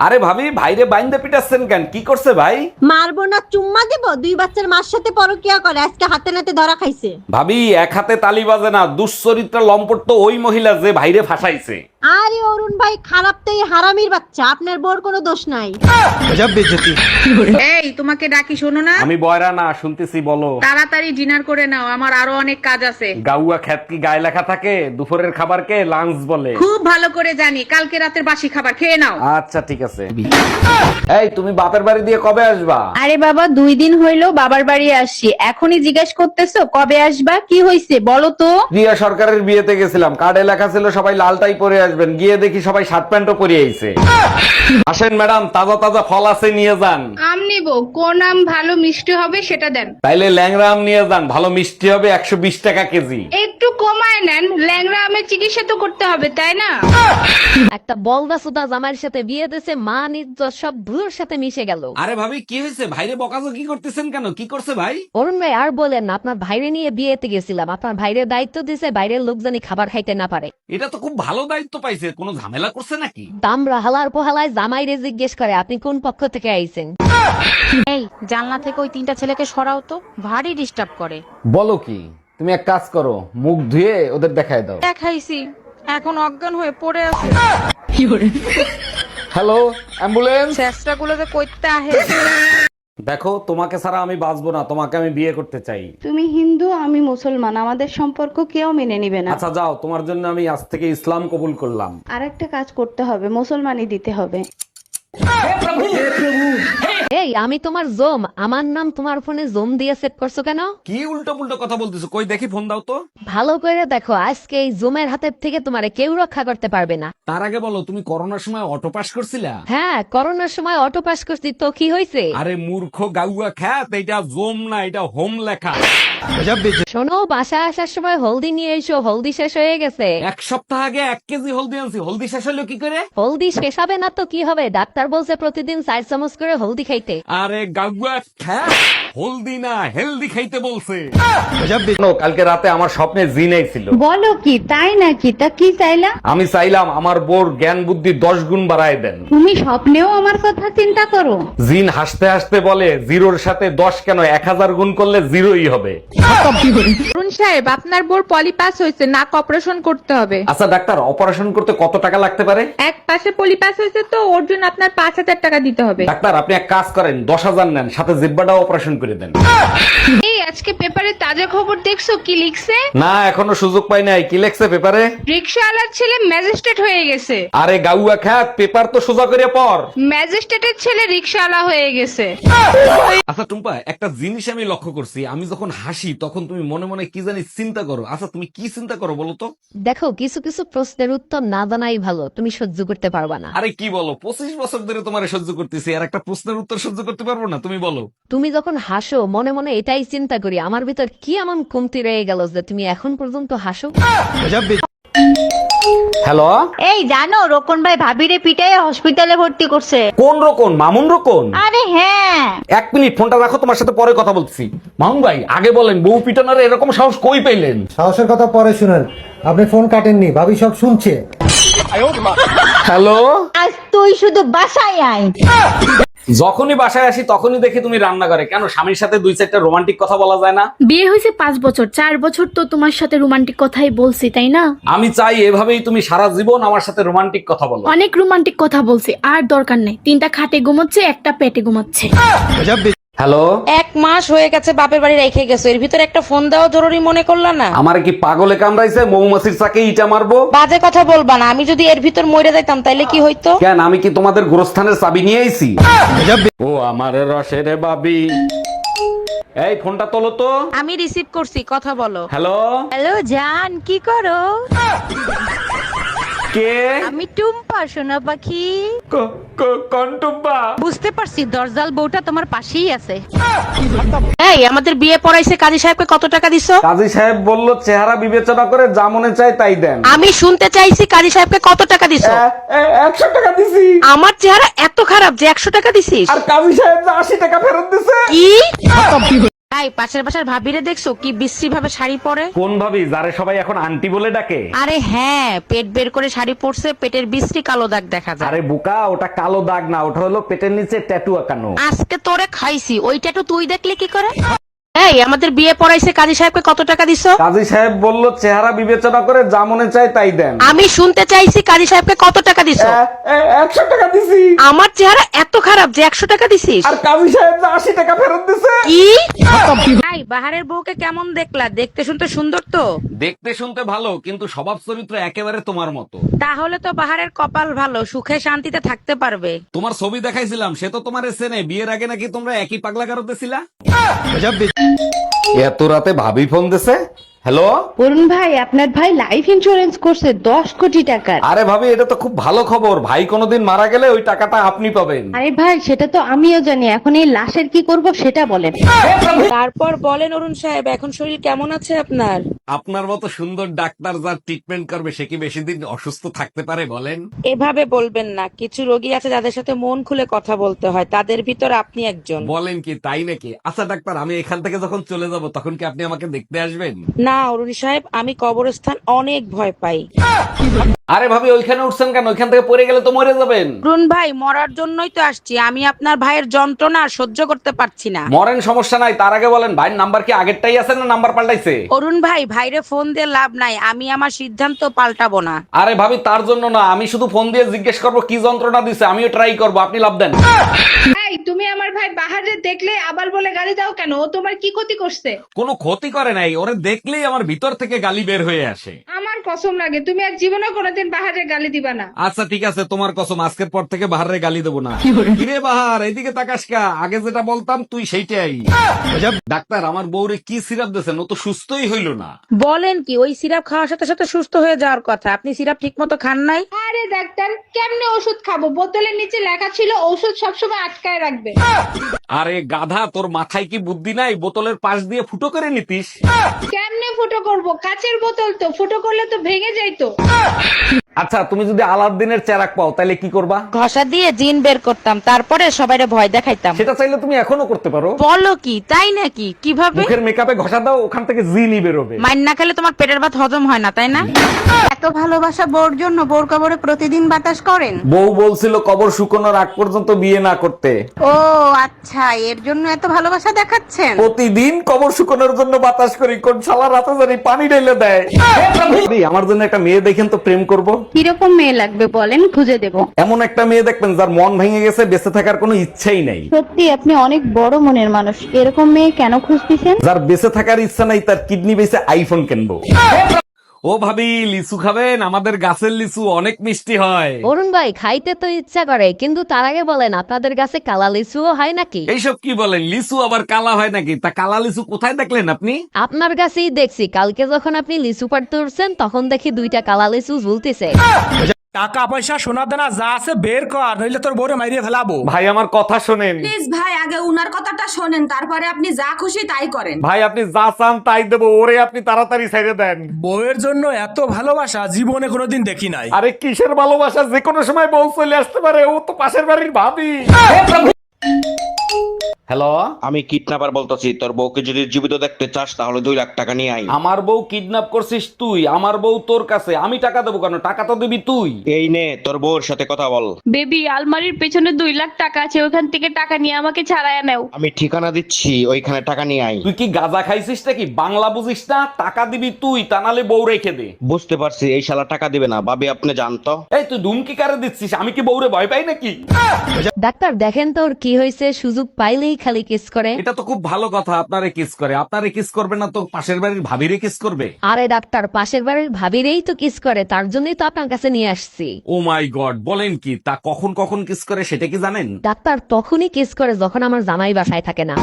আরে ভাবি, ভাইরে বাইন্দে পিটাচ্ছেন কেন? কি করছে ভাই? মারবো না চুম্মা দেব? দুই বাচ্চার মার সাথে পরকিয়া করে আজকে হাতে নাতে ধরা খাইছে। ভাবি, এক হাতে তালি বাজে না। দুশ্চরিত্রা লম্পট তো ওই মহিলা যে ভাইরে ফাঁসাইছে। আরে অরুণ ভাই, খারাপ তো এই হারামির বাচ্চা, আপনার বোর কোনো দোষ নাই। এই তোমাকে ডাকি, শোনো না। আমি বয়রা না, শুনতেছি, বলো। তাড়াতাড়ি ডিনার করে নাও, আমার আরো অনেক কাজ আছে। গাউয়া খ্যাত কি গায়ে লেখা থাকে? দুপুরের খাবারকে লাঞ্চ বলে। খুব ভালো করে জানি, কালকে রাতের বাসি খাবার খেয়ে নাও। আচ্ছা ঠিক আছে। এই, তুমি বাপের বাড়ি দিয়ে কবে আসবা? আরে বাবা, 2 দিন হইলো বাবার বাড়ি আসছি, এখনই জিজ্ঞেস করতেছো কবে আসবা? কি হইছে বলো তো? প্রিয়া সরকারের বিয়েতে গেছিলাম, কার্ডে লেখা ছিল সবাই লালটাই পরে আসবেন, গিয়ে দেখি সবাই শার্ট প্যান্টও পরে আইছে। আসেন ম্যাডাম, তাজা তাজা ফল আছে, নিয়ে যান। আম নিবো, কোন আম ভালো মিষ্টি হবে সেটা দেন। তাইলে ল্যাংড়া আম নিয়ে যান, ভালো মিষ্টি হবে, 120 টাকা কেজি। একটু কমায় নেন, ল্যাংড়া আমের চিকিৎসা তো করতে হবে তাই না? একটা বলদা সুদা জামাইয়ের সাথে বিয়ে দিয়েছে, মান ইজ্জত সব ধুলোর সাথে মিশে গেল। আরে ভাবি, কি হয়েছে? ভাইরে বকাজকি করতেছেন কেন? কি করছে ভাই? অরুণ ভাই আর বলেন না, আপনার ভাইরে নিয়ে বিয়েতে গেছিলাম, আপনার ভাইরে দায়িত্ব দিয়েছে বাইরের লোক জানি খাবার খাইতে না পারে। এটা তো খুব ভালো দায়িত্ব পাইছে, কোনো ঝামেলা করছে নাকি? দামরা হালার পোহালায় জামাইরে জিজ্ঞেস করে আপনি কোন পক্ষ থেকে আইছেন। এই জানলা থেকে ওই 3টা ছেলেকে সরাও তো, ভারী ডিস্টার্ব করে। বলো কি? তুমি এক কাজ করো, মুখ ধুয়ে ওদের দেখায় দাও। দেখাইছি, এখন অজ্ঞান হয়ে পড়ে আছে। Hello, ambulance. চেষ্টা গুলোতে কইতে আহে। দেখো, তোমাকে ছাড়া আমি বাঁচবো না, তোমাকে আমি বিয়ে করতে চাই। তুমি হিন্দু, আমি মুসলমান, আমাদের সম্পর্ক কেউ মেনে নিবে না। আচ্ছা যাও, তোমার জন্য আমি আজ থেকে ইসলাম কবুল করলাম। আর একটা কাজ করতে হবে, মুসলমানই দিতে হবে। এই আমি তোমার জম, আমার নাম তোমার ফোনে জম দিয়ে সেট করছো কেন? কি উল্টো পুল্টো কথা বলতেছো? কই দেখি, ফোন দাও তো। ভালো করে দেখো, আজকে এই জমের হাতের থেকে তোমারে কেউ রক্ষা করতে পারবে না। তার আগে বলো, তুমি করোনার সময় অটো পাস করছিলা? হ্যাঁ, করোনার সময় অটো পাস করছি, তো কি হয়েছে? আরে মূর্খ গাউয়া খ্যাত, এটা জোম না, এটা হোম লেখা। শোনো, বাসা আসার সময় হলদি নিয়ে এসো, হলদি শেষ হয়ে গেছে। 1 সপ্তাহ আগে 1 কেজি হলদি আনছি, হলদি শেষ হলো কি করে? হলদি শেষ হবে না তো কি হবে? ডাক্তার বলছে প্রতিদিন 4 চামচ করে হলদি খাইতে। আরে গাউয়া খ্যাত, হলদি না হেলদি খাইতে বলছে। কালকে রাতে আমার স্বপ্নে জিন আইছিল। বলো কি, তাই নাকি? তা কি চাইলা? আমি চাইলাম আমার বোর জ্ঞান বুদ্ধি 10 গুণ বাড়ায় দেন। তুমি স্বপ্নেও আমার কথা চিন্তা করো? জিন হাসতে হাসতে বলে, 0-র সাথে 10 কেন, 1000 গুণ করলে 0ই হবে। অরুণ সাহেব, আপনার বোর পলিপাস হয়েছে, নাক অপারেশন করতে হবে। আচ্ছা ডাক্তার, অপারেশন করতে কত টাকা লাগতে পারে? এক পাশে পলিপাস হয়েছে তো, ওর জন্য আপনার 5000 টাকা দিতে হবে। ডাক্তার, আপনি এক কাজ করেন, 10,000 নেন, সাথে জিব্বাটাও অপারেশন করে দেন। এই আজকে পেপারে তাজা খবর দেখছো কি লিখছে? না, এখনো সুযোগ পাই নাই। কি লেখছে পেপারে? রিকশাওয়ালার ছেলে ম্যাজিস্ট্রেট হয়ে গেছে। আরে গাউয়া খ্যাত, পেপার তো সোজা করে পড়। ম্যাজিস্ট্রেটের ছেলে রিকশাওয়ালা হয়ে গেছে। আচ্ছা টুম্পা, একটা জিনিস আমি লক্ষ্য করছি, আমি যখন হাসি তখন তুমি মনে মনে কি জানি চিন্তা করো। আচ্ছা তুমি কি চিন্তা করো বলো তো? দেখো, কিছু কিছু প্রশ্নের উত্তর না জানাই ভালো, তুমি সহ্য করতে পারবা না। আরে কি বলো, 25 বছর ধরে তোমার সহ্য করতেছি, আর একটা প্রশ্নের উত্তর সহ্য করতে পারবো না? তুমি বলো। তুমি যখন হাসো মনে মনে এটাই চিন্তা করি, আমার ভিতর কি এমন কমতি রয়ে গেল যে তুমি এখন পর্যন্ত হাসো। হ্যালো, এই জানো, রোকন ভাই ভাবিরে পিটাই হসপিটালে ভর্তি করছে। কোন রকম? মামুন রকম? আরে হ্যাঁ। 1 মিনিট ফোনটা রাখো, তোমার সাথে পরে কথা বলছি। মামুন ভাই, আগে বলেন, বউ পিটানোর এরকম সাহস কই পেলেন? সাহসের কথা পরে শুনেন, আপনি ফোন কাটেননি, ভাবি সব শুনছে। হ্যালো, আজ তুই শুধু বাসায় আয়। যখনই বাসায় আসি তখনই দেখি তুমি রান্না করে। কেন, স্বামীর সাথে 2-4টা রোমান্টিক কথা বলা যায় না? বিয়ে হয়েছে 5 বছর, 4 বছর তো তোমার সাথে রোমান্টিক কথাই বলছি তাই না? আমি চাই এভাবেই তুমি সারা জীবন আমার সাথে রোমান্টিক কথা বলো। অনেক রোমান্টিক কথা বলছি, আর দরকার নেই। 3টা খাটে ঘুমাচ্ছে, একটা পেটে ঘুমাচ্ছে। হ্যালো, 1 মাস হয়ে গেছে বাপের বাড়ি রেখে গেছো, এর ভিতর একটা ফোন দেওয়া জরুরি মনে করলা না? আমার কি পাগলে কামড়াইছে? মৌমাছির চাকে ইটা মারবো? বাজে কথা বলবা না, আমি যদি এর ভিতর মরে যাইতাম তাইলে কি হইতো? কেন, আমি কি তোমাদের গোরস্থানের চাবি নিয়ে আইছি? ও আমার রসের বাবি, এই ফোনটা তোলো তো। আমি রিসিভ করছি, কথা বলো। হ্যালো, হ্যালো জান, কি করো? কে? আমি টুম্পা, সোনা পাখি। কোন টুম্পা? বুঝতে পারছি, দরজাল বউটা তোমার পাশেই আছে। এই আমাদের বিয়ে পড়াইছে, কাজী সাহেবকে কত টাকা দিছো? কাজী সাহেব বলল চেহারা বিবেচনা করে যা মনে চায় তাই দেন। আমি শুনতে চাইছি কাজী সাহেবকে কত টাকা দিছো? 100 টাকা দিছি। আমার চেহারা এত খারাপ যে 100 টাকা দিছিস? আর কাজী সাহেব 80 টাকা ফেরত দিছে। কি? তাই পাশের বাসার ভাবিরে দেখছো কি বিশ্রী ভাবে শাড়ি পরে? কোন ভাবি যারে সবাই এখন আন্টি বলে ডাকে? আরে হ্যাঁ, পেট বের করে শাড়ি পরছে, পেটের বিশ্রী কালো দাগ দেখা যায়। আরে বোকা, ওটা কালো দাগ না, ওটা হলো পেটের নিচে ট্যাটু আঁকানো। আজকে তোরে খাইছি, ওইটা তো তুই দেখলে কি করে? এই আমাদের বিয়ে পড়াইছে কাজী সাহেবকে কত টাকা দিছো? কাজী সাহেব বলল চেহারা বিবেচনা করে যা মনে চায় তাই দেন। আমি শুনতে চাইছি কাজী সাহেবকে কত টাকা দিছো? 100 টাকা দিছি। আমার চেহারা এত খারাপ যে 100 টাকা দিছিস? আর কাজী সাহেব 80 টাকা ফেরত দিছে। কি? ভাই বাহারের বউকে কেমন দেখলা? দেখতে শুনতে সুন্দর তো? দেখতে শুনতে ভালো, কিন্তু স্বভাব চরিত্র একেবারে তোমার মতো। তাহলে তো বাহারের কপাল ভালো, সুখে শান্তিতে থাকতে পারবে। তোমার ছবি দেখাইছিলাম, সে তো তোমার চেনে। বিয়ের আগে নাকি তোমরা একই পাগলা গারোতে ছিলা। এত রাতে ভাবি ফোন দিছে। হ্যালো অরুণ ভাই, আপনার ভাই লাইফ ইন্স্যুরেন্স করছে 10 কোটি টাকার। আরে ভাবি, এটা তো খুব ভালো খবর। ভাই কোনোদিন মারা গেলে ওই টাকাটা আপনি পাবেন। আরে ভাই, সেটা তো আমিও জানি, এখন এই লাশের কি করব সেটা বলেন। তারপর বলেন অরুণ সাহেব, এখন শরীর কেমন আছে আপনার? আপনার মতো সুন্দর ডাক্তার যার ট্রিটমেন্ট করবে সে কি বেশি দিন অসুস্থ থাকতে পারে বলেন? এভাবে বলবেন না, কিছু রোগী আছে যাদের সাথে মন খুলে কথা বলতে হয়, তাদের ভিতর আপনি একজন। বলেন কি, তাই নাকি? আচ্ছা ডাক্তার, আমি এখান থেকে যখন চলে যাব তখন কি আপনি আমাকে দেখতে আসবেন? না অরুণ সাহেব, আমি কবরস্থান অনেক ভয় পাই। আরে ভাবি, ওইখানে উঠছেন কেন? ওইখান থেকে পড়ে গেলে তো মরে যাবেন। অরুণ ভাই, মরার জন্যই তো আসছি। আমি আপনার ভাইয়ের যন্ত্রণা আর সহ্য করতে পারছি না। মরেন, সমস্যা নাই। তার আগে বলেন, ভাইয়ের নাম্বার কি আগেরটাই আছে না নাম্বার পাল্টাইছে? অরুণ ভাই, ভাইরে ফোন দিয়ে লাভ নাই, আমি আমার সিদ্ধান্ত পাল্টাবো না। আরে ভাবি, তার জন্য না, আমি শুধু ফোন দিয়ে জিজ্ঞেস করবো কি যন্ত্রণা দিছে। আমিও ট্রাই করবো, আপনি লাভ দেন। এই তুমি আমার ভাই বাহারে দেখলে আবার বলে গালি দাও কেন? ও তোমার কি ক্ষতি করছে? কোনো ক্ষতি করে নাই, ওরে দেখলেই আমার ভিতর থেকে গালি বের হয়ে আসে। আমার কসম লাগে, তুমি আর জীবনে কোনোদিন বাহারে গালি দিবা না। আচ্ছা ঠিক আছে, তোমার কসম, আজকের পর থেকে বাহারে গালি দেবো না। কিরে বাহার, এদিকে তাকাস কা? আগে যেটা বলতাম তুই সেইটাই। ডাক্তার, আমার বউরে কি সিরাপ দিয়েছেন? ও তো সুস্থই হইল না। বলেন কি, ওই সিরাপ খাওয়ার সাথে সাথে সুস্থ হয়ে যাওয়ার কথা। আপনি সিরাপ ঠিক মতো খান নাই। আরে ডাক্তার, কেমনে ওষুধ খাবো? বোতলের নিচে লেখা ছিল ওষুধ সবসময় আটকায় রাখবে। আরে গাধা, তোর মাথায় কি বুদ্ধি নাই? বোতলের পাশ দিয়ে ফুটো করে নিতিস। কেমনে ফুটো করবো? কাচের বোতল তো, ফুটো করলে তো ভেঙে যাইতো। আচ্ছা, তুমি যদি আলাদিনের চেরাক পাও তাহলে কি করবা? ঘষা দিয়ে জিন বের করতাম, তারপরে সবাইরে ভয় দেখাইতাম। সেটা চাইলে তুমি এখনো করতে পারো। বলো কি, তাই নাকি? কিভাবে? মুখের মেকআপে ঘষা দাও, ওখান থেকে জিনই বেরোবে। মাইন না খেলে তোমার পেটের ভাত হজম হয় না, তাই না? এত ভালোবাসা বোর জন্য বোর কবরে প্রতিদিন বাতাস করেন? বউ বলছিল কবর শুকনোর আগ পর্যন্ত বিয়ে না করতে। ও আচ্ছা, এর জন্য এত ভালোবাসা দেখাচ্ছেন? প্রতিদিন কবর শুকনোর জন্য বাতাস করি, কোন শালা রাতে জানি পানি ঢেলে দেয়। আমার জন্য একটা মেয়ে দেখেন তো, প্রেম করব। কিরকম মেয়ে লাগবে বলেন, খুঁজে দেব। এমন একটা মেয়ে দেখবেন যার মন ভেঙে গেছে, বেঁচে থাকার কোনো ইচ্ছাই নাই। সত্যি আপনি অনেক বড় মনের মানুষ। এরকম মেয়ে কেন খুঁজতেছেন? যার বেঁচে থাকার ইচ্ছা নাই, তার কিডনি বেঁচে আইফোন কিনবো। ও ভাবি, লিচু খাবেন? আমাদের গাছের লিচু অনেক মিষ্টি হয়। অরুণ ভাই, খাইতে তো ইচ্ছা করে, কিন্তু তার আগে বলেন আপনাদের কাছে কালা লিচুও হয় নাকি? এইসব কি বলেন? লিচু আবার কালা হয় নাকি? তা কালা লিচু কোথায় দেখলেন আপনি? আপনার কাছেই দেখছি, কালকে যখন আপনি লিচু পাড়তে উঠছেন তখন দেখি 2টা কালা লিচু ঝুলতেছে। টাকা পয়সা সোনা দানা যা আছে বের কর, নইলে তোর বউরে মাইরিয়ে ফেলাবো। ভাই আমার কথা শোনেন। প্লিজ ভাই, আগে উনার কথাটা শোনেন, তারপরে আপনি যা খুশি তাই করেন। ভাই আপনি যা চান তাই দেবো, ওরে আপনি তাড়াতাড়ি ছেড়ে দেন। বউয়ের জন্য এত ভালোবাসা জীবনে কোনোদিন দেখি নাই। আরে কিসের ভালোবাসা? যে কোনো সময় বউ চলে আসতে পারে, ও তো পাশের বাড়ির ভাবি। হ্যালো, আমি কিডন্যাপার বলতেছি। তোর বউকে যদি জীবিত দেখতে চাস তাহলে 2 লাখ টাকা নিয়ে আয়। আমার বউ কিডন্যাপ করছিস তুই? আমার বউ তোর কাছে, আমি টাকা দেবো কেন? টাকা তো দিবি তুই। এই নে তোর বউর সাথে কথা বল। বেবি, আলমারির পেছনে 2 লাখ টাকা আছে, ওখান থেকে টাকা নিয়ে আমাকে ছাড়াইয়া নাও। আমি ঠিকানা দিচ্ছি, ওইখানে টাকা নিয়ে আয়। তুই কি গাঁজা খাইছিস নাকি? বাংলা বুঝিস না? টাকা দিবি তুই, তা নাহলে বউ রেখে দে। বুঝতে পারছি, এই শালা টাকা দিবে না। ভাবি আপনি জানতো? এই তুই ধুমকি কারে দিচ্ছিস? আমি কি বউরে ভয় পাই নাকি? ডাক্তার দেখেন তো ওর কি হয়েছে, সুযোগ পাইলেই খালি কিস করে। এটা তো খুব ভালো কথা, আপনারে কিস করে। আপনারে কিস করবে না তো পাশের বাড়ির ভাবিরে কিস করবে? আরে ডাক্তার, পাশের বাড়ির ভাবিরেই তো কিস করে, তার জন্যই তো আপনার কাছে নিয়ে আসছি। ও মাই গড, বলেন কি? তা কখন কখন কিস করে সেটা কি জানেন? ডাক্তার তখনই কিস করে যখন আমার জামাই বাসায় থাকে না।